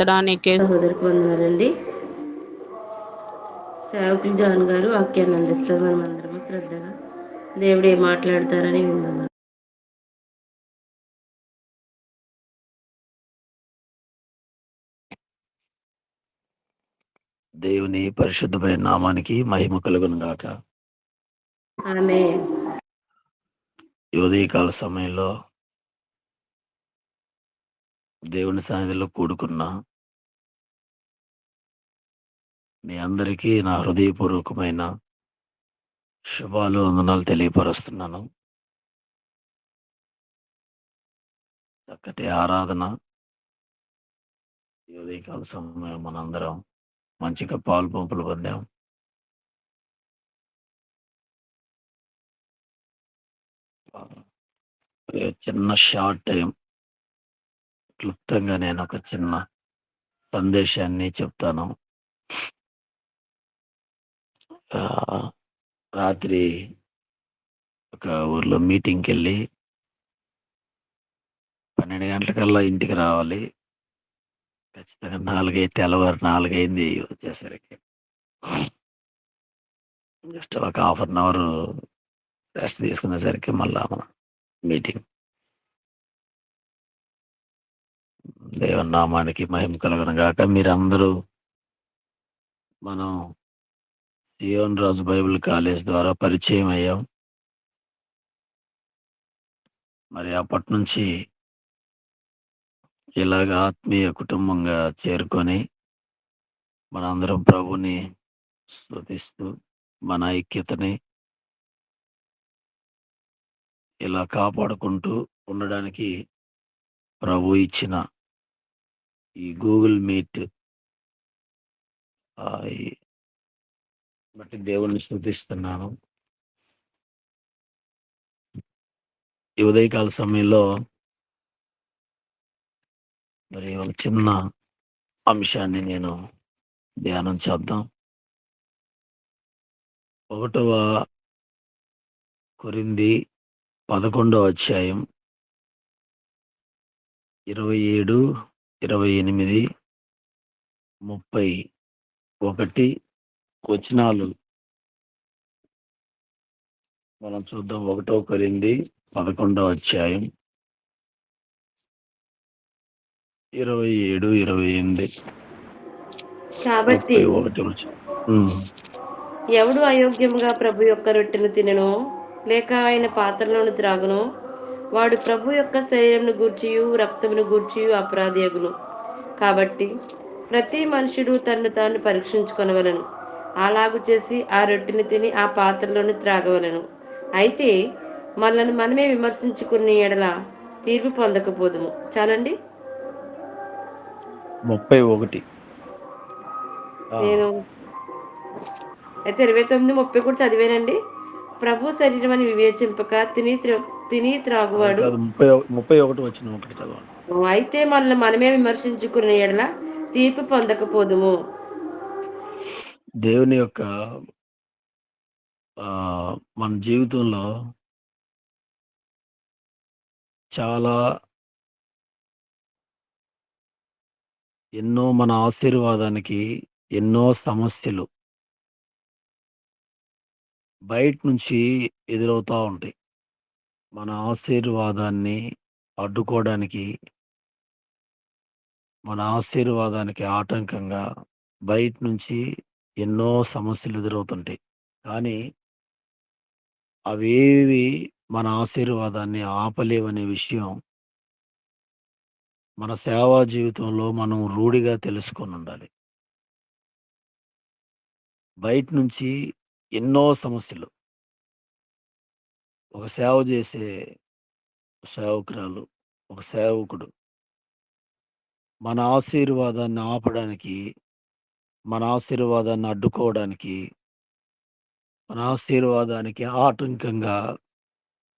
ఎత్తడానికే. సహోదరికి వందనాలండి. సేవకులు జాన్ గారు వాక్యాన్ని అందిస్తారు. మనం అందరము శ్రద్ధగా దేవుడు ఏం మాట్లాడతారని విందాం. దేవుని పరిశుద్ధమైన నామానికి మహిమ కలుగును గాక. ఆమేన్. ఈ ఉదయకాల సమయంలో దేవుని సన్నిధిలో కూడుకున్న మీ అందరికీ నా హృదయపూర్వకమైన శుభాలు, వందనాలు తెలియపరుస్తున్నాను. చక్కటి ఆరాధన ఈ ఉదయకాల సమయం మనందరం మంచిగా పాలు పంపులు పొందాం. చిన్న షార్ట్ టైం క్లుప్తంగా నేను ఒక చిన్న సందేశాన్ని చెప్తాను. ఆ, రాత్రి ఒక ఊర్లో మీటింగ్కి వెళ్ళి 12 గంటలకల్లా ఇంటికి రావాలి. ఖచ్చితంగా తెల్లవారు 4 అయింది వచ్చేసరికి. జస్ట్ ఒక హాఫ్ అన్ అవర్ రెస్ట్ తీసుకునేసరికి మళ్ళా మన మీటింగ్. దేవుని నామానికి మహిమ కలుగును గాక. మీరందరూ మనం సియోన్ రాజు బైబిల్ కాలేజ్ ద్వారా పరిచయం అయ్యాం. మరి అప్పటి నుంచి ఇలాగ ఆత్మీయ కుటుంబంగా చేరుకొని మనందరం ప్రభుని స్తుతిస్తూ మన ఐక్యతని ఇలా కాపాడుకుంటూ ఉండడానికి ప్రభు ఇచ్చిన ఈ గూగుల్ మీట్ ఈ బట్టి దేవుణ్ణి స్తుతిస్తున్నాను. ఈ ఉదయకాల సమయంలో మరి ఒక చిన్న అంశాన్ని నేను ధ్యానం చేద్దాం. 1వ కొరింథీ 11వ అధ్యాయం 27, 28, 31 వచనాలు మనం చూద్దాం. 1వ కొరింథీ 11వ అధ్యాయం 27, 28, కాబట్టి 31 వచనం. ఎవడు అయోగ్యముగా ప్రభు యొక్క రొట్టెను తినెనో లేక ఆయన పాత్రలోను త్రాగునో వాడు ప్రభు యొక్క శరీరమును గూర్చియు రక్తమును గూర్చియు అపరాధి అగును. కాబట్టి ప్రతి మనుషుడు తన్ను తాను పరీక్షించుకొనవలెను. అలాగు చేసి ఆ రొట్టెని తిని ఆ పాత్రలోని త్రాగవలెను. అయితే మనల్ని మనమే విమర్శించుకునే ఎడల తీర్పు పొందకపోదుము. చాలండి. 31 నేను అయితే 29, 30 కూడా చదివానండి. ప్రభు శరీరం అని వివేచింపక తిని అది త్రాగువాడు. కాదు, 31 వచనం ఒకటి చదవండి. అయితే మనల్ని మనమే విమర్శించుకునే ఎడల తీర్పు పొందకపోదుము. దేవుని యొక్క మన జీవితంలో చాలా ఎన్నో మన ఆశీర్వాదానికి ఎన్నో సమస్యలు బయట నుంచి ఎదురవుతా ఉంటాయి. మన ఆశీర్వాదాన్ని అడ్డుకోవడానికి, మన ఆశీర్వాదానికి ఆటంకంగా బయట నుంచి ఎన్నో సమస్యలు ఎదురవుతుంటాయి. కానీ అవేవి మన ఆశీర్వాదాన్ని ఆపలేవనే విషయం మన సేవా జీవితంలో మనం రూఢిగా తెలుసుకొని ఉండాలి. బయట నుంచి ఎన్నో సమస్యలు, ఒక సేవ చేసే సేవకురాలు, ఒక సేవకుడు మన ఆశీర్వాదాన్ని ఆపడానికి, మన ఆశీర్వాదాన్ని అడ్డుకోవడానికి, మన ఆశీర్వాదానికి ఆటంకంగా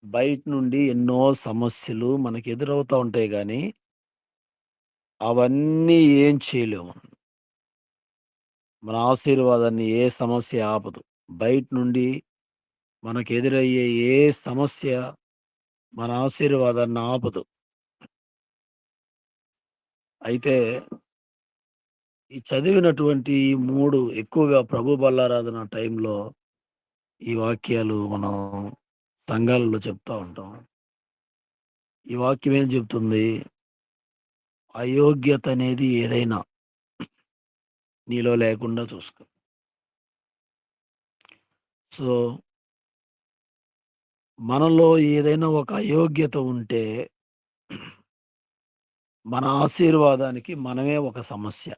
బయట నుండి ఎన్నో సమస్యలు మనకి ఎదురవుతా ఉంటాయి. కానీ అవన్నీ ఏం చేయలేము. మన ఆశీర్వాదాన్ని ఏ సమస్య ఆపదు. బయట నుండి మనకు ఎదురయ్యే ఏ సమస్య మన ఆశీర్వాదాన్ని ఆపదు. అయితే ఈ చదివినటువంటి 3 ఎక్కువగా ప్రభు బల్లారాధన టైంలో ఈ వాక్యాలు మనం సంఘాలలో చెప్తా ఉంటాం. ఈ వాక్యం ఏం చెప్తుంది? అయోగ్యత అనేది ఏదైనా నీలో లేకుండా చూసుకో. సో, మనలో ఏదైనా ఒక అయోగ్యత ఉంటే మన ఆశీర్వాదానికి మనమే ఒక సమస్య.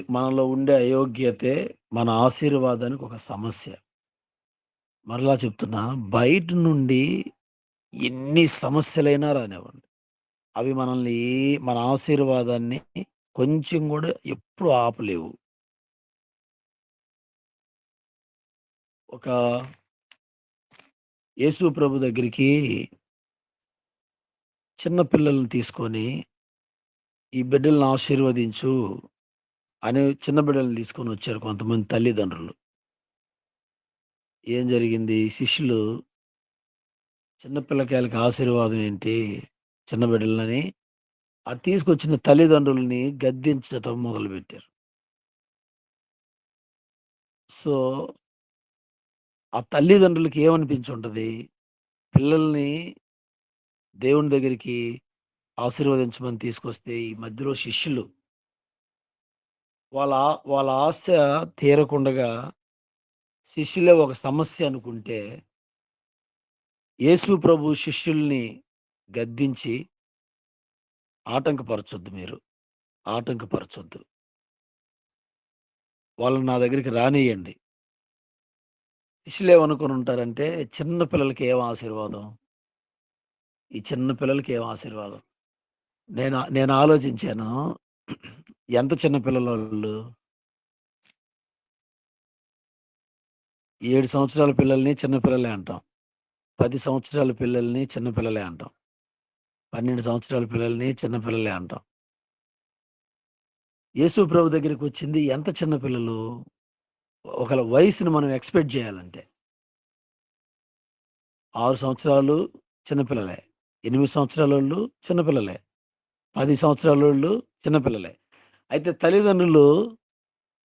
మనలో ఉండే అయోగ్యతే మన ఆశీర్వాదానికి ఒక సమస్య. మరలా చెప్తున్నా, బయట నుండి ఎన్ని సమస్యలైనా రానివ్వండి. అవి మన ఆశీర్వాదాన్ని కొంచెం గూడా ఎప్పుడు ఆపలేవు. ఒక యేసు ప్రభు దగ్గరికి చిన్న పిల్లల్ని తీసుకొని, "ఈ బిడ్డలను ఆశీర్వదించు" అని చిన్న బిడ్డల్ని తీసుకొనొచ్చారు కొంతమంది తల్లిదండ్రులు. ఏం జరిగింది? శిష్యులు చిన్న పిల్లకాయలకి ఆశీర్వాదం ఏంటి? చిన్న బిడ్డలని తీసుకొచ్చిన తల్లిదండ్రులని గద్దించటం మొదలుపెట్టారు. సో, ఆ తల్లిదండ్రులకి ఏమనిపించుంటది? పిల్లల్ని దేవుని దగ్గరికి ఆశీర్వదించమని తీసుకొస్తే, ఈ మధ్యలో శిష్యులు వాళ్ళ ఆశ తీరకుండగా శిష్యులే ఒక సమస్య అనుకుంటే, యేసు ప్రభు శిష్యుల్ని గద్దించి, "ఆటంకపరచొద్దు మీరు. ఆటంకపరచొద్దు. వాళ్ళని నా దగ్గరికి రానియ్యండి." శిష్యులేమనుకునుంటారంటే, చిన్న పిల్లలకి ఏం ఆశీర్వాదం? ఈ చిన్న పిల్లలకి ఏం ఆశీర్వాదం? నేను ఆలోచించాను. ఎంత చిన్న పిల్లలోళ్ళు? 7 సంవత్సరాల పిల్లల్ని చిన్న పిల్లలే అంటాం. 10 సంవత్సరాల పిల్లల్ని చిన్న పిల్లలే అంటాం. 12 సంవత్సరాల పిల్లల్ని చిన్న పిల్లలే అంటాం. యేసు ప్రభు దగ్గరికొచ్చింది ఎంత చిన్న పిల్లలు? ఒకళ్ళ వయసుని మనం ఎక్స్‌పెక్ట్ జేయాలంటే 6 సంవత్సరాలు చిన్న పిల్లలే. 8 సంవత్సరాలోళ్ళు చిన్న పిల్లలే. 10 సంవత్సరాలోళ్ళు చిన్న పిల్లలే. అయితే తల్లిదండ్రులు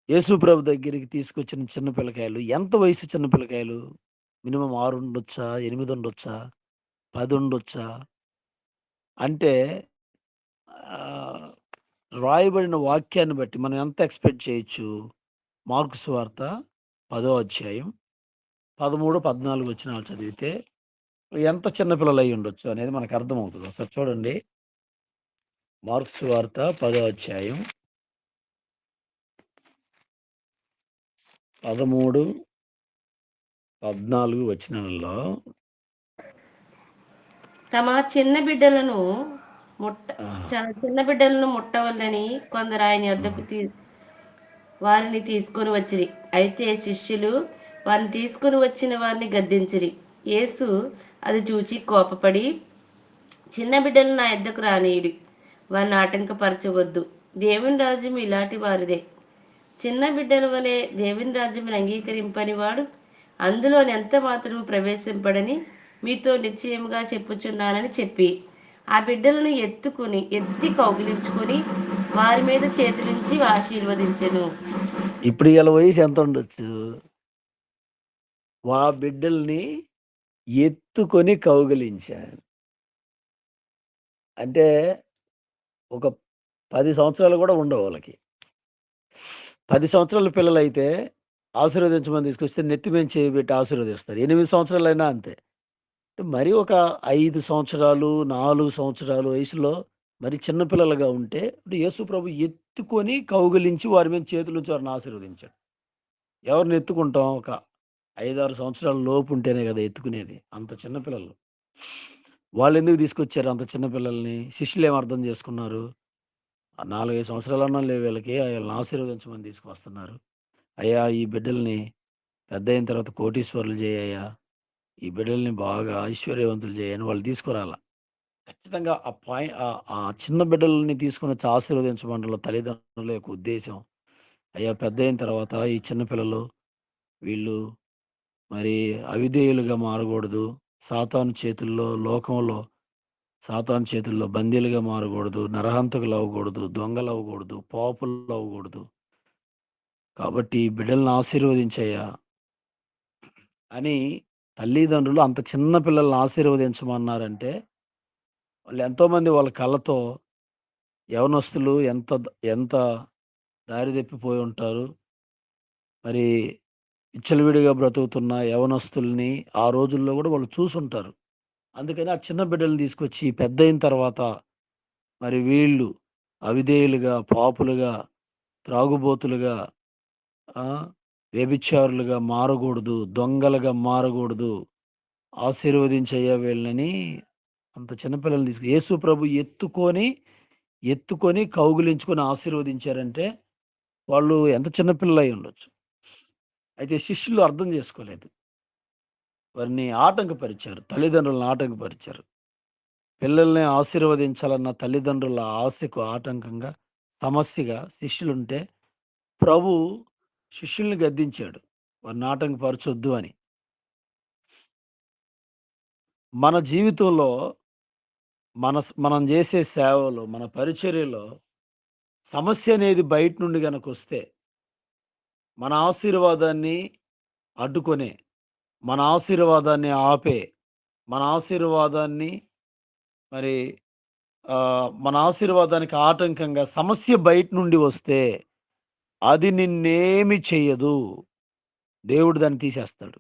యేసు ప్రభు దగ్గరికి తీసుకొచ్చిన చిన్న పిల్లకాయలు ఎంత వయసు చిన్న పిల్లకాయలు? మినిమమ్ 6 ఉండొచ్చా? 8 ఉండొచ్చా? 10 ఉండొచ్చా? అంటే ఆహ్, రాయబడిన వాక్యాన్ని బట్టి మనం ఎంత ఎక్స్‌పెక్ట్ చేయొచ్చు? మార్కు సువార్త 10 అధ్యాయం 13, 14 వచనాలు చదివితే ఎంత చిన్న పిల్లలయ్యుండొచ్చు అనేది మనకర్థమవుతది. ఒకసారి చూడండి. మార్కు సువార్త 10 అధ్యాయం 13, 14 వచనాలలో తమ చిన్న బిడ్డలను ముట్ట ఆ! చిన్న బిడ్డలను ముట్టవలెనని కొందరు ఆయన హ్మ్. యొద్దకు వారిని తీసుకొని వచ్చిరి. అయితే శిష్యులు వారిని తీసుకొని వచ్చిన వారిని గద్దించిరి. యేసు అది చూచి కోపపడి, చిన్న బిడ్డలను నా యొద్దకు రానీయుడి, వారిని ఆటంకపరచవద్దు. దేవుని రాజ్యం ఇలాంటి వారిదే. చిన్న బిడ్డల వలె దేవుని రాజ్యమును అంగీకరింపని వాడు అందులోని ఎంత మాత్రము ప్రవేశింపడని మీతో నిశ్చయముగా చెప్పుచున్నానని చెప్పి, ఆ బిడ్డలను ఎత్తి కౌగిలించుకొని వారి మీద చేతులుంచి ఆశీర్వదించెను. ఇప్పుడు ఈళ్ళ వయసు ఎంతుండొచ్చు? బిడ్డల్ని ఎత్తుకొని కౌగిలించాడు. అంటే ఒక 10 సంవత్సరాలు గూడా ఉండవు వాళ్ళకి. 10 సంవత్సరాల పిల్లలైతే ఆశీర్వదించమని తీసుకొస్తే నెత్తి మీద చేయి పెట్టి ఆశీర్వదిస్తారు. 8 సంవత్సరాలైనా అంతే. మరి ఒక 5 సంవత్సరాలు, 4 సంవత్సరాలు వయసులో మరి చిన్న పిల్లలుగా ఉంటే ఇప్పుడు యేసు ప్రభు ఎత్తుకొని కౌగిలించి వారి మీద చేతులుంచి వారిని ఆశీర్వదించాడు. ఎవరిని ఎత్తుకుంటాం? ఒక 5, 6 సంవత్సరాల లోపు ఉంటేనే గదా ఎత్తుకునేది. అంత చిన్న పిల్లలు. వాళ్ళెందుకు తీసుకొచ్చారు అంత చిన్న పిల్లల్ని? శిష్యులేం అర్థం చేసుకున్నారు? 4, 5 సంవత్సరాలన్నా లేవు వీళ్ళకి. ఈళ్ళని ఆశీర్వదించమని తీసుకొస్తున్నారు. అయ్యా! ఈ బిడ్డల్ని పెద్దయిన తర్వాత కోటీశ్వరులు జేయ్యయ్యా! ఈ బిడ్డల్ని బాగా ఐశ్వర్యవంతులు జేయని వాళ్ళు తీసుకురాలా. ఖచ్చితంగా ఆ చిన్న బిడ్డలని తీసుకొనొచ్చి ఆశీర్వదించమంటంలో తల్లిదండ్రుల యొక్క ఉద్దేశ్యం. అయ్యా! పెద్దయిన తర్వాత ఈ చిన్న పిల్లలు వీళ్ళు మరి అవిధేయులుగా మారగూడదు. సాతాను చేతుల్లో, లోకంలో సాతాను చేతుల్లో బందీలుగా మారకూడదు, నరహంతకులు అవ్వకూడదు, దొంగలు అవ్వకూడదు, పాపులు అవ్వకూడదు. కాబట్టి ఈ బిడ్డలను ఆశీర్వదించయ్యా అని తల్లిదండ్రులు అంత చిన్న పిల్లల్ని ఆశీర్వదించమన్నారంటే, వాళ్ళు ఎంతోమంది వాళ్ళ కళ్ళతో యవనస్తులు ఎంత దారి తప్పిపోయి ఉంటారు. మరి విచ్చలవిడిగా బ్రతుకుతున్న యవనస్తుల్ని ఆ రోజుల్లో గూడా వాళ్ళు చూసుంటారు. అందుకని ఆ చిన్న బిడ్డల్ని తీసుకొచ్చి పెద్దయిన తర్వాత మరి వీళ్ళు అవిధేయులుగా, పాపులుగా, త్రాగుబోతులుగా, ఆ! వ్యభిచారులుగా మారగూడదు, దొంగలుగా మారగూడదు. ఆశీర్వదించయ్యా వీళ్ళని అంత చిన్న పిల్లల్ని యేసు ప్రభు ఎత్తుకొని కౌగిలించుకొని ఆశీర్వదించారంటే వాళ్ళు ఎంత చిన్న పిల్లలై ఉండొచ్చు. అయితే శిష్యులు అర్థం చేసుకోలేదు. వారిని ఆటంకపరిచారు. తల్లిదండ్రులను ఆటంకపరిచారు. పిల్లల్ని ఆశీర్వదించాలన్న తల్లిదండ్రుల ఆశకు ఆటంకంగా, సమస్యగా శిష్యులుంటే ప్రభు శిష్యుల్ని గద్దించాడు. వారిని ఆటంకపరచొద్దు అని. మన జీవితంలో మనం జేసే సేవలో, మన పరిచర్యలో సమస్య అనేది బయట నుండి గనకొస్తే, మన ఆశీర్వాదాన్ని అడ్డుకొనే, మన ఆశీర్వాదాన్ని ఆపే, మన ఆశీర్వాదాన్ని మరి మన ఆశీర్వాదానికి ఆటంకంగా సమస్య బయట నుండి వస్తే, అది నిన్నేమి చెయ్యదు. దేవుడు దాన్ని తీసేస్తాడు.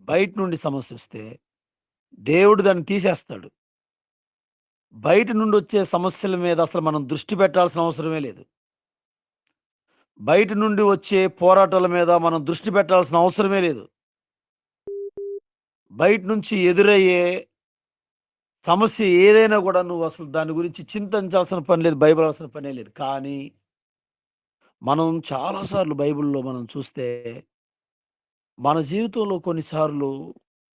బయట నుండి సమస్యొస్తే, దేవుడు దాన్ని తీసేస్తాడు. బయట నుండొచ్చే సమస్యల మీద అసలు మనం దృష్టి పెట్టాల్సిన అవసరమే లేదు. బయట నుండి వచ్చే పోరాటాల మీద మనం దృష్టి పెట్టాల్సిన అవసరమే లేదు. బయట నుంచి ఎదురయ్యే సమస్య ఏదైనా గూడా నువ్వసలు దాని గురించి చింతించాల్సిన పని లేదు. భయపడాల్సిన పనే లేదు. కానీ, మనం చాలా సార్లు బైబిల్‌లో మనం చూస్తే, మన జీవితంలో కొన్నిసార్లు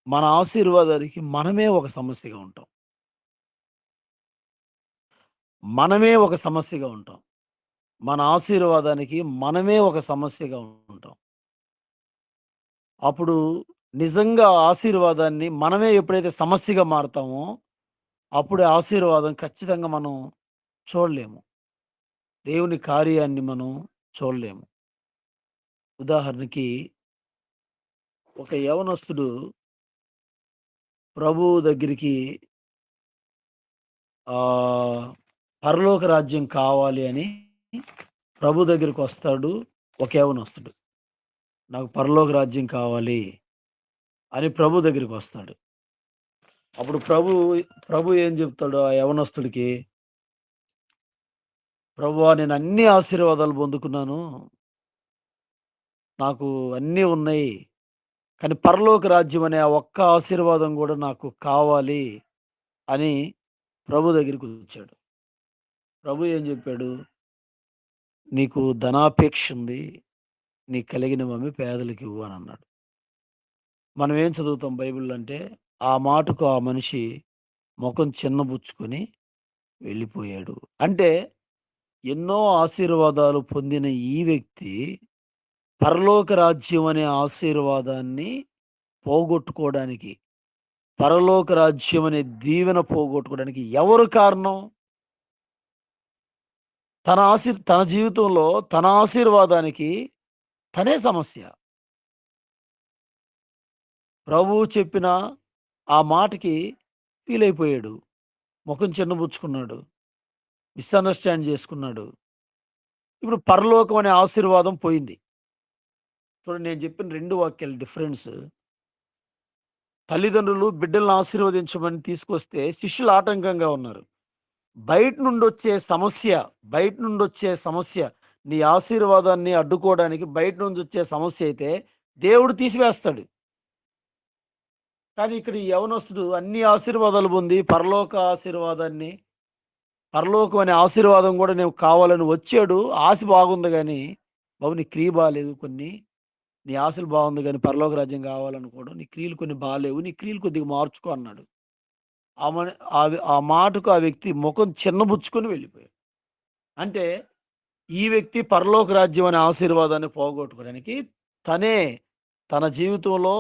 మన ఆశీర్వాదానికి మనమే ఒక సమస్యగా ఉంటాం. మనమే ఒక సమస్యగా ఉంటాం. మన ఆశీర్వాదానికి మనమే ఒక సమస్యగా ఉంటాం. అప్పుడు నిజంగా ఆశీర్వాదాన్ని మనమే ఎప్పుడైతే సమస్యగా మారతామో, అప్పుడే ఆశీర్వాదం ఖచ్చితంగా మనం చూడలేము. దేవుని కార్యాన్ని మనం చూడలేము. ఉదాహరణకి ఒక యవనస్తుడు ప్రభువు దగ్గరికి ఆహ్, పరలోక రాజ్యం కావాలి అని ప్రభు దగ్గరికొస్తాడు ఒక యవనస్తుడు. నాకు పరలోక రాజ్యం కావాలి అని ప్రభు దగ్గరికొస్తాడు. అప్పుడు ప్రభు ఏం చెప్తాడు ఆ యవనస్తుడికి, ప్రభువా నేను అన్ని ఆశీర్వాదాలు పొందుకున్నాను. నాకు అన్నీ ఉన్నాయి. కానీ పరలోక రాజ్యం అనే ఆ ఒక్క ఆశీర్వాదం గూడా నాకు కావాలి అని ప్రభు దగ్గరికొచ్చాడు. ప్రభు ఏం జెప్పాడు? "నీకు ధనాపేక్ష ఉంది. నీకు కలిగినవమ్మి పేదలకివ్వు" అనన్నాడు. మనం ఏం చదువుతాం బైబిల్‌లో అంటే, ఆ మాటకు ఆ మనిషి మొఖం చిన్నబుచ్చుకొని వెళ్ళిపోయాడు. అంటే ఎన్నో ఆశీర్వాదాలు పొందిన ఈ వ్యక్తి పరలోక రాజ్యం అనే ఆశీర్వాదాన్ని పోగొట్టుకోవడానికి, పరలోక రాజ్యం అనే దీవెన పోగొట్టుకోవడానికి ఎవరు కారణం? తన జీవితంలో తన ఆశీర్వాదానికి తనే సమస్య. ప్రభువు చెప్పిన ఆ మాటకి ఫీలయిపోయాడు. ముఖం చిన్నబుచ్చుకున్నాడు. మిస్‌అండర్‌స్టాండ్ చేసుకున్నాడు. ఇప్పుడు పరలోకం అనే ఆశీర్వాదం పోయింది. చూడండి నేను చెప్పిన 2 వాక్యాల డిఫరెన్స్. తల్లిదండ్రులు బిడ్డలను ఆశీర్వదించమని తీసుకొస్తే శిష్యులు ఆటంకంగా ఉన్నారు. బయట నుండొచ్చే సమస్య, బయట నుండొచ్చే సమస్య నీ ఆశీర్వాదాన్ని అడ్డుకోవడానికి బయట నుంచొచ్చే సమస్య అయితే దేవుడు తీసివేస్తాడు. కానీ ఇక్కడ ఈ యవనస్తుడు అన్ని ఆశీర్వాదాలు పొంది పరలోకం అనే ఆశీర్వాదం గూడా నేను కావాలని వచ్చాడు. ఆశ బాగుంది గానీ, బాబు నీ క్రియ బాలేదు కొన్ని. నీ ఆశలు బాగుంది గానీ పరలోక రాజ్యం కావాలనుకోవడం. నీ క్రియలు కొన్ని బాలేవు. నీ క్రియలు కొద్దిగా మార్చుకో అన్నాడు. ఆ మని ఆ మాటకు ఆ వ్యక్తి ముఖం చిన్నబుచ్చుకొని వెళ్ళిపోయాడు. అంటే ఈ వ్యక్తి పరలోక రాజ్యం అనే ఆశీర్వాదాన్ని పోగొట్టుకోవడానికి తనే తన జీవితంలో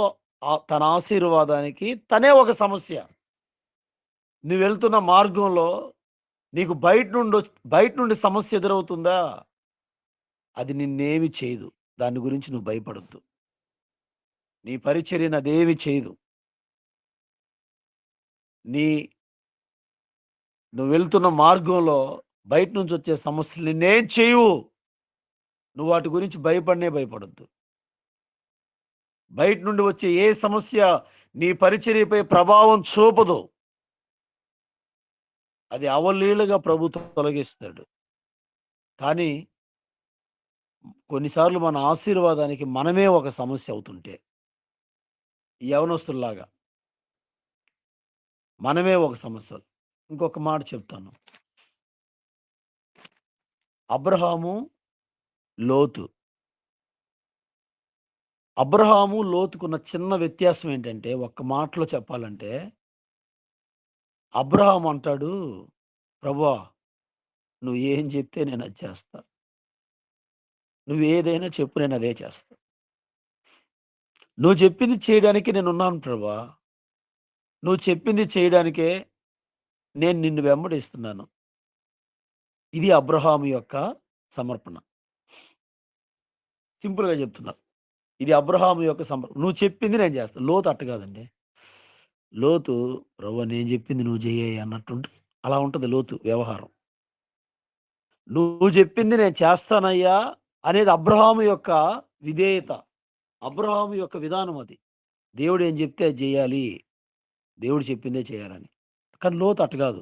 తన ఆశీర్వాదానికి తనే ఒక సమస్య. నువ్వు వెళ్తున్న మార్గంలో నీకు బయట నుండి సమస్య ఎదురవుతుందా? అది నిన్నేమి చేయదు. దాని గురించి నువ్వు భయపడొద్దు. నీ పరిచర్యను అదేమి చేయదు. నీ నువ్వు వెళ్తున్న మార్గంలో బయట నుంచి వచ్చే సమస్యలు నిన్నేం చేయవు. నువ్వు వాటి గురించి భయపడొద్దు. బయట నుండి వచ్చే ఏ సమస్య నీ పరిచర్యపై ప్రభావం చూపదు. అది అవలీలగా ప్రభు తొలగిస్తాడు. కానీ కొన్నిసార్లు మన ఆశీర్వాదానికి మనమే ఒక సమస్య అవుతుంటే, ఈ యవనస్తుల్లాగా మనమే ఒక సమస్య. ఇంకొక మాట చెప్తాను. అబ్రహాము, లోతు. అబ్రహాము, లోతుకున్న చిన్న వ్యత్యాసం ఏంటంటే, ఒక్క మాటలో చెప్పాలంటే, అబ్రహాము అంటాడు, ప్రభువా నువ్వు ఏం చెప్తే నేను అది చేస్తా. నువ్వేదైనా చెప్పు నేను అదే చేస్తా. నువ్వు చెప్పింది చేయడానికి నేనున్నాను ప్రభువా. నువ్వు చెప్పింది చేయడానికే నేను నిన్ను వెంబడిస్తున్నాను. ఇది అబ్రహాము యొక్క సమర్పణ. సింపుల్‌గా చెప్తున్నా. ఇది అబ్రహాము యొక్క నువ్వు చెప్పింది నేను చేస్తా. లోతు అట్ట కాదండి. లోతు ప్రభువా నేను చెప్పింది నువ్వు చెయ్యయ్యా అలా ఉంటది లోతు వ్యవహారం. నువ్వు చెప్పింది నేను చేస్తానయ్యా అనేది అబ్రహాము యొక్క విధేయత. అబ్రహాము యొక్క విధానం అది. దేవుడు ఏం చెప్తే అది చేయాలి. దేవుడు చెప్పిందే చేయాలని. కానీ లోతు అట్ట కాదు.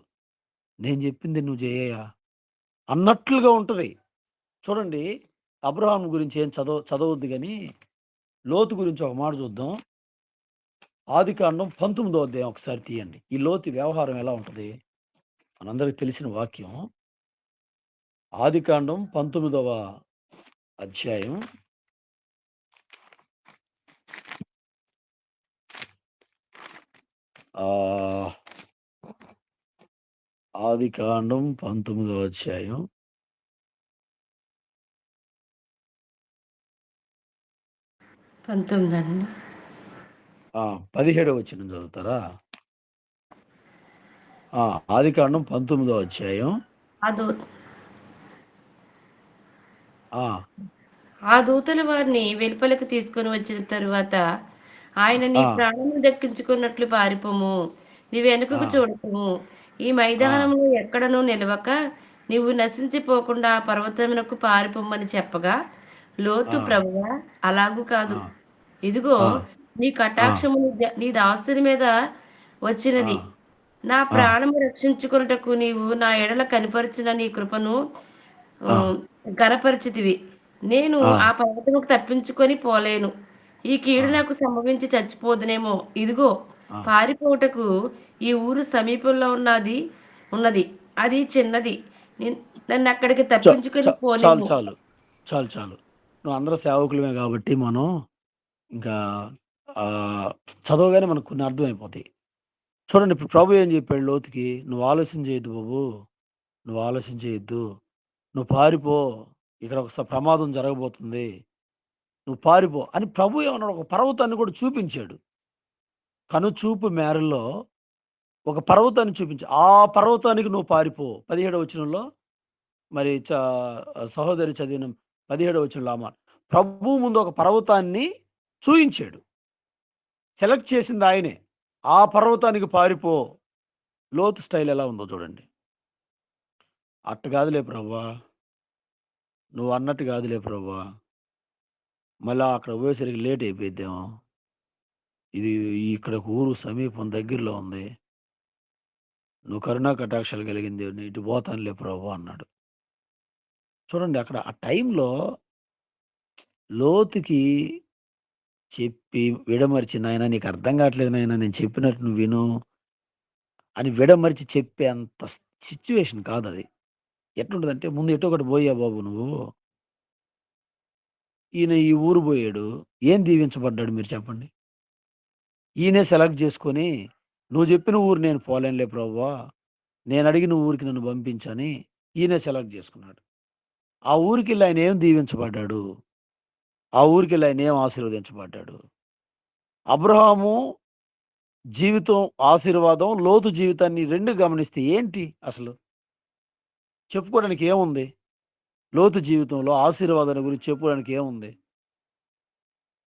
నేను చెప్పింది నువ్వు చేయయ్యా అన్నట్లుగా ఉంటది. చూడండి అబ్రహాము గురించి ఏం చదవొద్దు గానీ, లోతు గురించి ఒక మాట చూద్దాం. ఆదికాండం 19వ అధ్యాయం ఒకసారి తీయండి. ఈ లోతు వ్యవహారం ఎలా ఉంటది? మనందరికి తెలిసిన వాక్యం. ఆదికాండం 19వ అధ్యాయం. ఆహ్, ఆదికాండం 19వ అధ్యాయం. 19 అండి. 17వ వచనం చదువుతారా? ఆదికాండం 19వ అధ్యాయం. ఆ దూ ఆ! ఆ దూతలు వారిని వెలుపలకు తీసుకొని వచ్చిన తరువాత, ఆయన నీ ఆ! ప్రాణమును దక్కించుకున్నట్లు పారిపోము. నీ వెనుకకు ఆ! చూడకుము. ఈ ఆ! మైదానములో ఎక్కడనూ నిలవక, నీవు నశించిపోకుండా ఆ పర్వతమునకు పారిపొమ్మని చెప్పగా, లోతు ఆ! ప్రభువా అలాగు కాదు. ఆ! ఇదిగో ఆ! నీ ఆ! కటాక్షము నీ దాసుని మీద ఆ! వచ్చినది. నా ఆ! ప్రాణము రక్షించుకొనుటకు నీవు నా ఎడల కనిపరిచిన నీ కృపను ఆ! హ్మ్. ఘనపరచితివి. నేను ఆ! ఆ పర్వతముకు తప్పించుకొని పోలేను. ఈ ఆ! కీడు నాకు సంభవించి చచ్చిపోదునేమో. ఇదిగో ఆ! పారిపోవుటకు ఈ ఊరు సమీపంలో ఉన్నది. అది చిన్నది. నేన్ నన్నక్కడికి చ చ తప్పించుకొని చాలు, పోనిమ్ము. చాలు. చాలు, చాలు. నువ్వు అందరూ సేవకులమే గాబట్టి మనం ఇంకా ఆహ్, చదవగానే మనకు కొన్ని అర్థమైపోతాయి. చూడండి ఇప్పుడు ప్రభు ఏం జెప్పాడు లోతుకి, "నువ్వు ఆలస్యం చేయొద్దు బాబు. నువ్వు ఆలస్యం చేయొద్దు. నువ్వు పారిపో. ఇక్కడ ఒక ప్రమాదం జరగబోతుంది. నువ్వు పారిపో" అని ప్రభు ఏమన్నాడు ఒక పర్వతాన్ని కూడా చూపించాడు. కనుచూపు మేరలో ఒక పర్వతాన్ని చూపించి, ఆ పర్వతానికి నువ్వు పారిపో. 17వ వచనంలో మరి సహోదరి చదివిన 17వ వచనంలో ఆ మాట. ప్రభువు ముందు ఒక పర్వతాన్ని చూయించాడు. సెలెక్ట్ చేసింది ఆయనే. ఆ పర్వతానికి పారిపో. లోతు స్టైల్ ఎలా ఉందో చూడండి. అట్ట కాదులే ప్రభువా! నువ్వన్నట్టు కాదులే ప్రభువా! మళ్ళా అక్కడ పోయేసరికి లేట్ అయిపోయిద్దేమో. ఇది ఇక్కడకు ఊరు సమీపం దగ్గరలో ఉంది. నువ్వు కరుణా కటాక్షాలు కలిగిన దేవుడిని. ఇటు పోతానులే ప్రభు అన్నాడు. చూడండి అక్కడ ఆ టైంలో లోతుకి చెప్పి విడమర్చి, "నాయనా నీకు అర్థం కావట్లేదు నాయనా నేను చెప్పినట్టు నువ్వు విను" అని విడమరిచి చెప్పేంత సిట్యుయేషన్ కాదది. ఎట్లుంటదంటే, "ముందు ఎటో ఒకటి బోయ్యా బాబు నువ్వు." ఈయన ఈ ఊరు బోయాడు. ఏం దీవించబడ్డాడు మీరు చెప్పండి? ఈయనే సెలెక్ట్ చేసుకొని, "నువ్వు చెప్పిన ఊరు నేను పోలేనులే ప్రభువా. నేనడిగిన ఊరికి నన్ను పంపించని" ఈయనే సెలెక్ట్ చేసుకున్నాడు. ఆ ఊరికెళ్ళి ఆయన ఏం దీవించబడ్డాడు? ఆ ఊరికెళ్ళి ఆయన ఏం ఆశీర్వదించబడ్డాడు? అబ్రహాము జీవితం ఆశీర్వాదం, లోతు జీవితాన్ని 2 గమనిస్తే ఏంటి అసలు? చెప్పుకోవడానికి ఏముంది? లోతు జీవితంలో ఆశీర్వాదాన్ని గురించి చెప్పుకోవడానికి ఏముంది?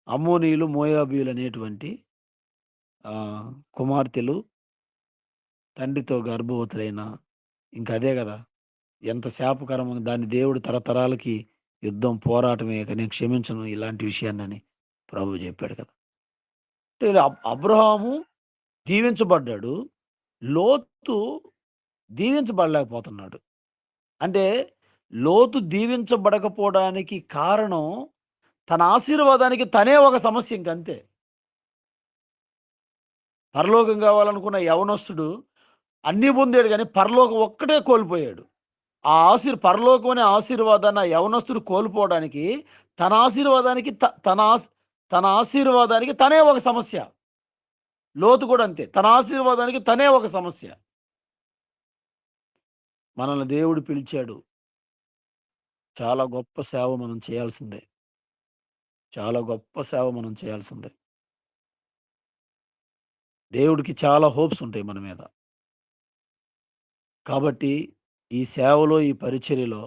అమ్మోనీయులు, మోయాబీయులనేటువంటి ఆహ్, కుమార్తెలు తండ్రితో గర్భవతులైన ఇంక అదే గదా! ఎంత శాపకరం దాన్ని దేవుడు తరతరాలకి యుద్ధం, పోరాటమే ఇక నేను క్షమించను ఇలాంటి విషయాన్నని ప్రభువు జెప్పాడు కదా! అంటే ఇలా అబ్రహాము దీవించబడ్డాడు. లోతు దీవించబడలేకపోతున్నాడు. అంటే లోతు దీవించబడకపోవడానికి కారణం తన ఆశీర్వాదానికి తనే ఒక సమస్య ఇంకంతే. పరలోకం గావాలనుకున్న యవనస్తుడు అన్నీ పొందాడు గానీ పరలోకం ఒక్కటే కోల్పోయాడు. ఆ పరలోకం అనే ఆశీర్వాదాన్ని ఆ యవనస్తుడు కోల్పోవడానికి తన ఆశీర్వాదానికి తన ఆశీర్వాదానికి తనే ఒక సమస్య. లోతు కూడా అంతే. తన ఆశీర్వాదానికి తనే ఒక సమస్య. మనల్ని దేవుడు పిలిచాడు. చాలా గొప్ప సేవ మనం చేయాల్సిందే. చాలా గొప్ప సేవ మనం చేయాల్సిందే. దేవుడికి చాలా హోప్స్ ఉంటాయి మన మీద. కాబట్టి ఈ సేవలో, ఈ పరిచర్యలో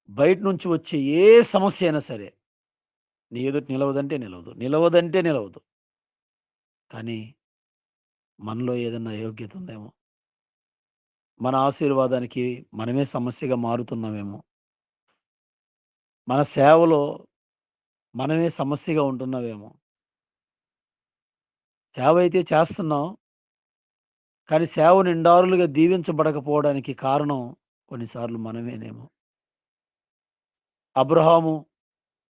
బయట నుంచి వచ్చే ఏ సమస్య అయినా సరే, నీ ఎదుట నిలవదంటే నిలవదు. నిలవదంటే నిలవదు. కానీ మనలో ఏదన్నా అయోగ్యత ఉందేమో! మన ఆశీర్వాదానికి మనమే సమస్యగా మారుతున్నామేమో! మన సేవలో మనమే సమస్యగా ఉంటున్నామేమో! సేవ అయితే చేస్తున్నాం. కానీ సేవ నిండారులుగా దీవించబడకపోవడానికి కారణం కొన్నిసార్లు మనమేనేమో! అబ్రహాము,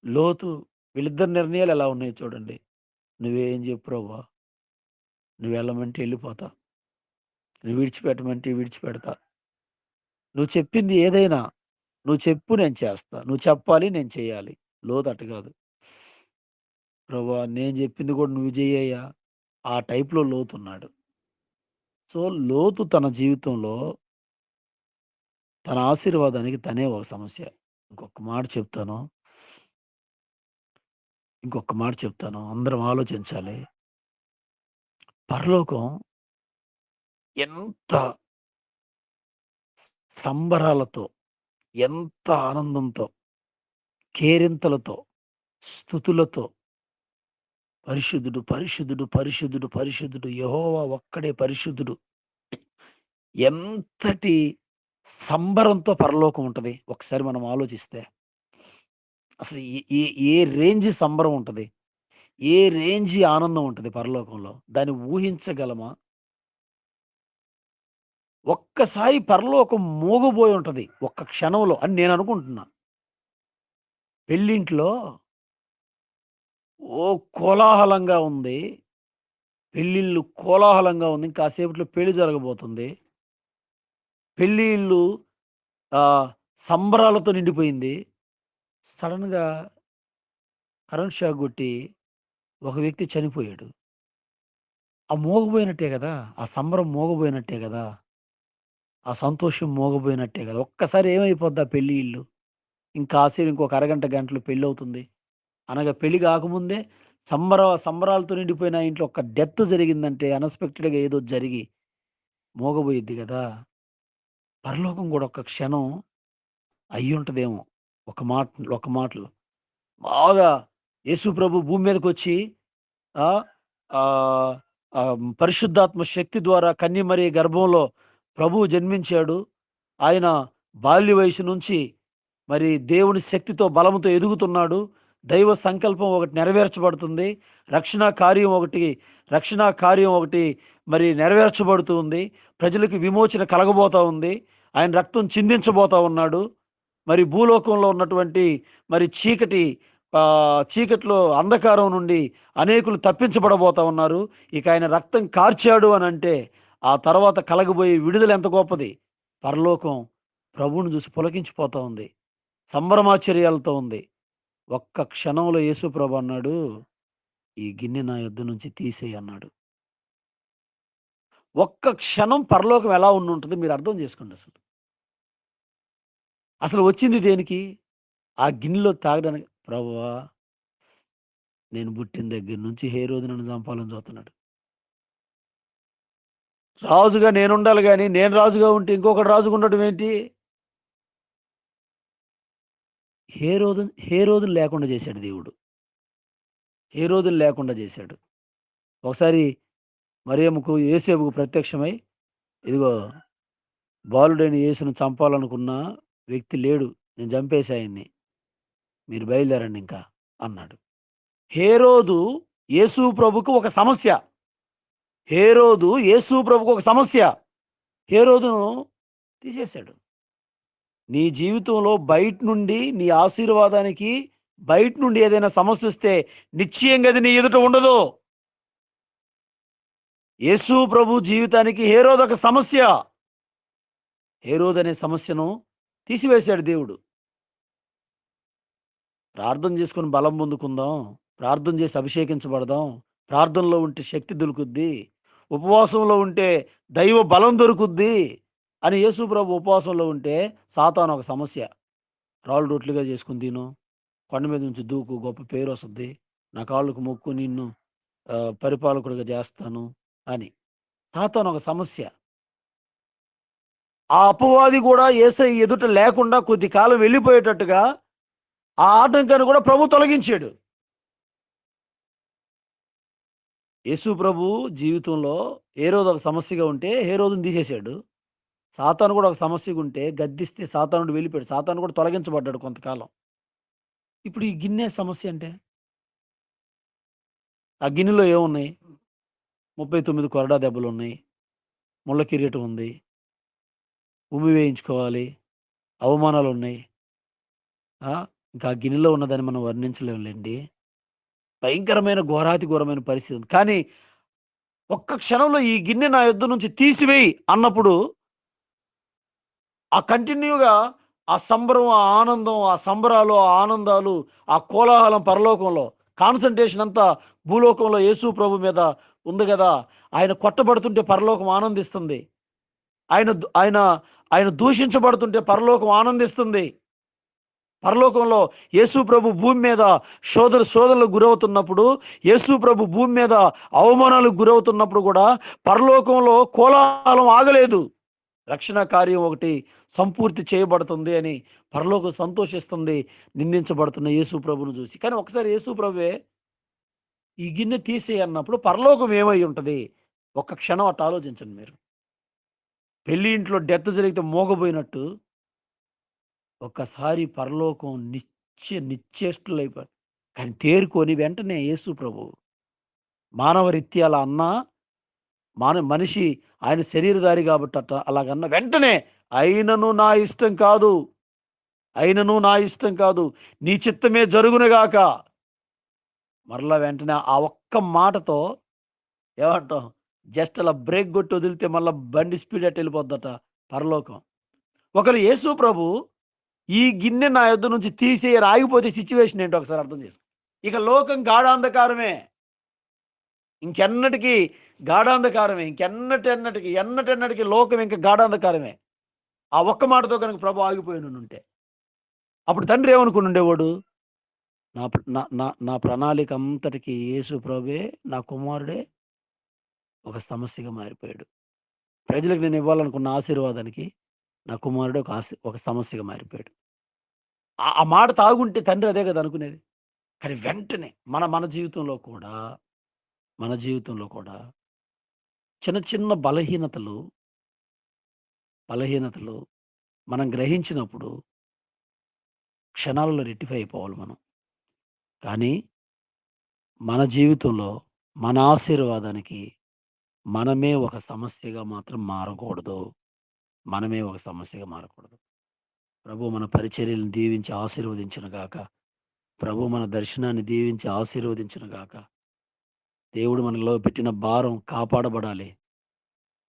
లోతు వీళ్ళిద్దరి నిర్ణయాలు ఎలా ఉన్నాయో చూడండి. "నువ్వేం చెప్పు ప్రభువా! నువ్వెళ్ళమంటే ఎళ్ళిపోతా. నువ్వు విడిచిపెట్టమంటే విడిచిపెడతా. నువ్వు చెప్పింది ఏదైనా నువ్వు చెప్పు నేను చేస్తా. నువ్వు చెప్పాలి నేను చేయాలి." లోతు అటు కాదు. "ప్రభువా నేను చెప్పింది కూడా నువ్వు చెయ్యయ్యా." ఆ టైప్‌లో లోతున్నాడు. సో, లోతు తన జీవితంలో తన ఆశీర్వాదానికి తనే ఒక సమస్య. ఇంకొక మాట చెప్తాను. ఇంకొక మాట చెప్తాను. అందరం ఆలోచించాలి. పరలోకం ఎంత సంబరాలతో, ఎంత ఆనందంతో, కేరింతలతో, స్తుతులతో పరిశుద్ధుడు, పరిశుద్ధుడు, పరిశుద్ధుడు, పరిశుద్ధుడు యెహోవా ఒక్కడే పరిశుద్ధుడు. ఎంతటి సంబరంతో పరలోకం ఉంటది. ఒకసారి మనం ఆలోచిస్తే. అసలు ఏ ఏ ఏ రేంజ్ సంబరం ఉంటది. ఏ రేంజ్ ఆనందం ఉంటది పరలోకంలో. దాన్ని ఊహించగలమా? ఒక్కసారి పరలోకం మోగబోయి ఉంటది. ఒక్క క్షణంలో అని నేను అనుకుంటున్నా. పెళ్ళింట్లో కోలాహలంగా ఉంది. పెళ్ళిళ్ళు కోలాహలంగా ఉంది. కాసేపట్లో పెళ్లి జరగబోతుంది. పెళ్ళిళ్ళు ఆహ్, సంబరాలతో నిండిపోయింది. సడెన్‌గా కరెంట్ షాక్ కొట్టి ఒక వ్యక్తి చనిపోయాడు. ఆ మోగబోయినట్టే గదా! ఆ సంబరం మోగబోయినట్టే గదా! ఆ సంతోషం మోగబోయినట్టే గదా! ఒక్కసారి ఏమైపోద్ది ఆ పెళ్లి ఇల్లు. ఇంకాసేపు ఇంకొక అరగంట, గంటలో పెళ్లవుతుంది. అనగా పెళ్లి గాకముందే సంబరాలతో నిండిపోయిన ఆ ఇంట్లో ఒక డెత్ జరిగిందంటే అన్‌ఎక్స్‌పెక్టెడ్‌గా ఏదో జరిగి మోగబోయిద్ది గదా! పరలోకం గూడా ఒక్క క్షణం అయ్యుంటదేమో. ఒక మాటలో బాగా యేసు ప్రభు భూమి మీదకొచ్చి ఆ! ఆహ్, పరిశుద్ధాత్మ శక్తి ద్వారా కన్యమరి గర్భంలో ప్రభువు జన్మించాడు. ఆయన బాల్య వయసు నుంచి మరి దేవుని శక్తితో, బలముతో ఎదుగుతున్నాడు. దైవ సంకల్పం ఒకటి నెరవేర్చబడుతుంది. రక్షణ కార్యం ఒకటి రక్షణ కార్యం ఒకటి మరి నెరవేర్చబడుతూ ఉంది. ప్రజలకు విమోచన కలగబోతా ఉంది. ఆయన రక్తం చిందించబోతా ఉన్నాడు. మరి భూలోకంలో ఉన్నటువంటి మరి చీకట్లో అంధకారం నుండి అనేకులు తప్పించబడబోతా ఉన్నారు. ఇక ఆయన రక్తం కార్చాడు అనంటే, ఆ తర్వాత కలగబోయే విడుదల ఎంత గొప్పది. పరలోకం ప్రభువుని చూసి పులకించిపోతా ఉంది. సంభ్రమాశ్చర్యాలతో ఉంది. ఒక్క క్షణంలో యేసు ప్రభు అన్నాడు, "ఈ గిన్నె నా యొద్ద నుంచి తీసేయి" అన్నాడు. ఒక్క క్షణం పరలోకం ఎలా ఉండుంటదో మీరు అర్థం చేసుకోండి అసలు. అసలు వచ్చింది దేనికి? ఆ గిన్నెలో తాగడానికి. ప్రభువా నేను పుట్టిన దగ్గర నుంచి హేరోదు నన్ను చంపాలని చూస్తున్నాడు. రాజుగా నేనుండాలి గాని, నేను రాజుగా ఉంటే ఇంకొకడు రాజుగా ఉండడం ఏంటి? హేరోదుని లేకుండా చేశాడు దేవుడు. హేరోదుని లేకుండా చేశాడు. ఒకసారి మరియమ్మకు, యోసేపుకు ప్రత్యక్షమై, ఇదిగో బాలుడైన యేసును చంపాలనుకున్న వ్యక్తి లేడు. నేను చంపేశా ఆయన్ని. మీరు బయలుదేరండి ఇంకా అన్నాడు. హేరోదు యేసు ప్రభుకు ఒక సమస్య. హేరోదు యేసు ప్రభుకు ఒక సమస్య. హేరోదును తీసేశాడు. నీ జీవితంలో బయట నుండి నీ ఆశీర్వాదానికి బయట నుండి ఏదైనా సమస్య వస్తే నిశ్చయంగా అది నీ ఎదుట ఉండదు. యేసు ప్రభు జీవితానికి హేరోదు ఒక సమస్య. హేరోదు అనే సమస్యను తీసివేశాడు దేవుడు. ప్రార్థన చేసుకొని బలం పొందుకుందాం. ప్రార్థన చేసి అభిషేకించబడదాం. ప్రార్థనలో ఉంటే శక్తి దొరుకుద్ది. ఉపవాసంలో ఉంటే దైవ బలం దొరుకుద్ది అని యేసు ప్రభు ఉపవాసంలో ఉంటే సాతాను ఒక సమస్య. రాళ్ళు రొట్లుగా చేసుకొని తిను. కొండ మీద నుంచి దూకు, గొప్ప పేరొస్తది. నా కాళ్ళకు మొక్కు, నిన్ను పరిపాలకుడిగా చేస్తాను అని. సాతాను ఒక సమస్య. ఆ అపవాది కూడా యేసయ్య ఎదుట లేకుండా కొద్ది కాలం వెళ్ళిపోయేటట్టుగా ఆ ఆటంకాన్ని కూడా ప్రభు తొలగించాడు. యేసు ప్రభు జీవితంలో హేరోదు ఒక సమస్యగా ఉంటే హేరోదుని తీసేశాడు. సాతాను కూడా ఒక సమస్యగా ఉంటే గద్దిస్తే సాతానుడు వెళ్ళిపోయాడు. సాతాను కూడా తొలగించబడ్డాడు కొంతకాలం. ఇప్పుడు ఈ గిన్నె సమస్య అంటే, ఆ గిన్నెలో ఏమున్నాయి? 39 కొరడా దెబ్బలున్నాయి. ముళ్ళ కిరీటం ఉంది. ఉమ్మి వేయించుకోవాలి. అవమానాలున్నాయి. ఆ! ఇంకా ఆ గిన్నెలో ఉన్నదాన్ని మనం వర్ణించలేంలెండి. భయంకరమైన ఘోరాతి ఘోరమైన పరిస్థితి ఉంది. కానీ ఒక్క క్షణంలో ఈ గిన్నె నా యొద్ద నుంచి తీసివేయి అన్నప్పుడు ఆ కంటిన్యూగా ఆ సంబరం, ఆ ఆనందం, ఆ సంబరాలు, ఆ ఆనందాలు, ఆ కోలాహలం పరలోకంలో, కాన్సంట్రేషన్ అంతా భూలోకంలో యేసు ప్రభు మీద ఉంది గదా! ఆయన కొట్టబడుతుంటే పరలోకం ఆనందిస్తుంది. ఆయన దు ఆయన ఆయన దూషించబడుతుంటే పరలోకం ఆనందిస్తుంది. పరలోకంలో యేసు ప్రభు భూమి మీద శోధనలకు గురవుతున్నప్పుడు, యేసు ప్రభు భూమి మీద అవమానాలకు గురవుతున్నప్పుడు గూడా పరలోకంలో కోలాహలం ఆగలేదు. రక్షణ కార్యం ఒకటి సంపూర్తి చేయబడుతుంది అని పరలోకం సంతోషిస్తుంది నిందించబడుతున్న యేసు ప్రభువును చూసి. కానీ ఒకసారి యేసు ప్రభువే ఈ గిన్నె తీసేయి అన్నప్పుడు పరలోకం ఏమై ఉంటది? ఒక్క క్షణం అట్ట ఆలోచించండి మీరు. పెళ్లి ఇంట్లో డెత్ జరిగితే మూగబోయినట్టు ఒక్కసారి పరలోకం నిశ్చేష్టులైపోయారు. కానీ తేరుకొని వెంటనే యేసు ప్రభువు మానవరీత్యా అలా అన్నా, మనిషి ఆయన శరీరధారి కాబట్టి అలాగన్న వెంటనే అయినను నా ఇష్టం కాదు, అయినను నా ఇష్టం కాదు, నీ చిత్తమే జరుగునుగాక. మరలా వెంటనే ఆ ఒక్క మాటతో ఏమంటాం, జస్ట్ అలా బ్రేక్ కొట్టి వదిలితే మళ్ళా బండి స్పీడ్ అట్ వెళ్ళిపోద్దట పరలోకం. ఒకవేళ యేసు ప్రభు ఈ గిన్నె నా యొద్ద నుంచి తీసేయరు ఆగిపోతే సిచ్యువేషన్ ఏంటో ఒకసారి అర్థం చేసుకో. ఇక లోకం గాఢాంధకారమే. ఇంకెన్నటికి గాఢాంధకారమే. ఎన్నటెన్నటికి లోకం ఇంక గాఢాంధకారమే. ఆ ఒక్క మాటతో గనుక ప్రభు ఆగిపోయినుంటే, అప్పుడు తండ్రి ఏమనుకుని ఉండేవాడు? నా ప్ర నా నా నా ప్రణాళిక అంతటికి యేసు ప్రభువే, నా కుమారుడే ఒక సమస్యగా మారిపోయాడు. ప్రజలకు నేను ఇవ్వాలనుకున్న ఆశీర్వాదానికి నా కుమారుడు ఒక సమస్యగా మారిపోయాడు. ఆ మాట తాగుంటే తండ్రి అదే కదా అనుకునేది. కానీ వెంటనే మన జీవితంలో కూడా, మన జీవితంలో కూడా చిన్న చిన్న బలహీనతలు మనం గ్రహించినప్పుడు క్షణాలలో రెక్టిఫై అయిపోవాలి మనం. కానీ మన జీవితంలో మన ఆశీర్వాదానికి మనమే ఒక సమస్యగా మాత్రం మారకూడదు. మనమే ఒక సమస్యగా మారకూడదు. ప్రభు మన పరిచర్యలను దీవించి ఆశీర్వదించును గాక. ప్రభు మన దర్శనాన్ని దీవించి ఆశీర్వదించును గాక. దేవుడు మనలో పెట్టిన భారం కాపాడబడాలి.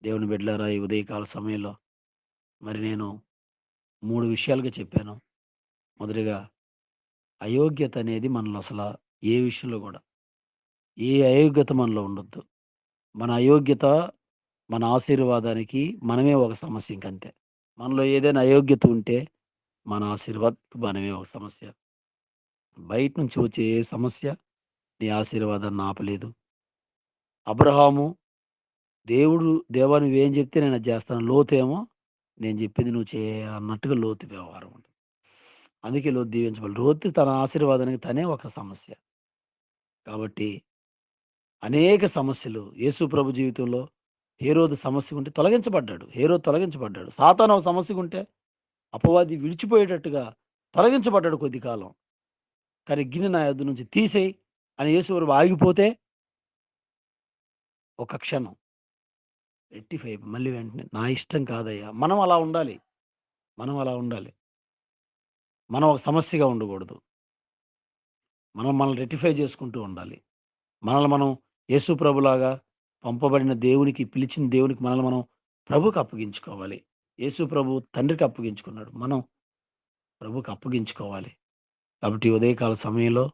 దేవుని బిడ్డలారా, ఈ ఉదయకాల సమయంలో మరి నేను 3 విషయాలుగా చెప్పాను. మొదటిగా అయోగ్యత అనేది మనలో ఏ విషయంలో గూడా, ఏ అయోగ్యత మనలో ఉండొద్దు. మన అయోగ్యత మన ఆశీర్వాదానికి మనమే ఒక సమస్య ఇంకంతే. మనలో ఏదైనా అయోగ్యత ఉంటే మన ఆశీర్వాదానికి మనమే ఒక సమస్య. బయట నుంచి వచ్చే ఏ సమస్య నీ ఆశీర్వాదాన్ని ఆపలేదు. అబ్రహాము దేవుడు దేవా నువ్వేం చెప్తే నేను అది చేస్తాను. లోతేమో నేను చెప్పింది నువ్వు అన్నట్టుగా లోతు వ్యవహారం ఉంటుంది. అందుకే లోతు దీవించబడాలి. లోతు తన ఆశీర్వాదానికి తనే ఒక సమస్య. కాబట్టి అనేక సమస్యలు యేసు ప్రభు జీవితంలో హేరోదు సమస్య ఉంటే తొలగించబడ్డాడు. హేరోదు తొలగించబడ్డాడు. సాతాను ఒక సమస్య ఉంటే అపవాది విడిచిపోయేటట్టుగా తొలగించబడ్డాడు కొద్ది కాలం. కానీ గిన్నె నా యొద్ద నుంచి తీసేయి అని యేసు ప్రభు ఆగిపోతే ఒక క్షణం రెట్టిఫై మళ్ళీ వెంటనే నా ఇష్టం కాదయ్యా! మనం అలా ఉండాలి. మనం అలా ఉండాలి. మనం ఒక సమస్యగా ఉండకూడదు. మనం మనల్ని రెక్టిఫై చేసుకుంటూ ఉండాలి. మనల్ని మనం యేసు ప్రభులాగా పంపబడిన దేవునికి, పిలిచిన దేవునికి మనల్ని మనం ప్రభువుకి అప్పగించుకోవాలి. యేసు ప్రభు తండ్రికి అప్పగించుకున్నాడు. మనం ప్రభువుకి అప్పగించుకోవాలి. కాబట్టి ఈ ఉదయకాల సమయంలో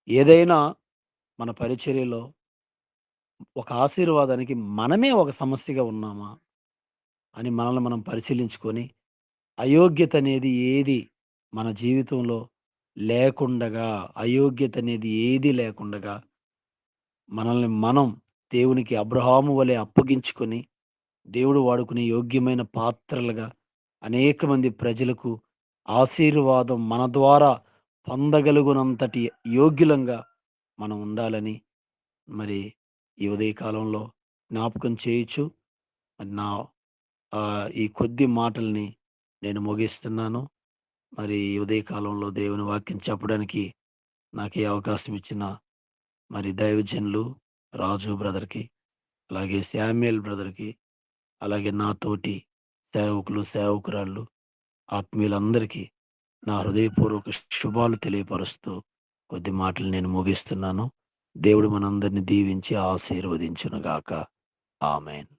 ఏదైనా మన పరిచర్యలో ఒక ఆశీర్వాదానికి మనమే ఒక సమస్యగా ఉన్నామా అని మనల్ని మనం పరిశీలించుకొని, అయోగ్యత అనేది ఏది మన జీవితంలో లేకుండగా, అయోగ్యత అనేది ఏది లేకుండగా మనల్ని మనం దేవునికి అబ్రహాము వలె అప్పగించుకొని, దేవుడు వాడుకునే యోగ్యమైన పాత్రలుగా అనేక మంది ప్రజలకు ఆశీర్వాదం మన ద్వారా పొందగలుగునంతటి యోగ్యులంగా మనం ఉండాలని మరి ఈ ఉదయకాలంలో జ్ఞాపకం చేయుచు మరి నా ఈ కొద్ది మాటల్ని నేను ముగిస్తున్నాను. మరి ఈ ఉదయకాలంలో దేవుని వాక్యం చెప్పడానికి నాకు ఈ అవకాశం ఇచ్చిన మరి దైవజనులు రాజు బ్రదర్‌కి, అలాగే శామ్యూయల్ బ్రదర్‌కి, అలాగే నా తోటి సేవకులు, సేవకురాళ్ళు, ఆత్మీయులందరికీ నా హృదయపూర్వక శుభాలు తెలియపరుస్తూ కొద్ది మాటలు నేను ముగిస్తున్నాను. దేవుడు మనందరిని దీవించి ఆశీర్వదించునుగాక. ఆమేన్.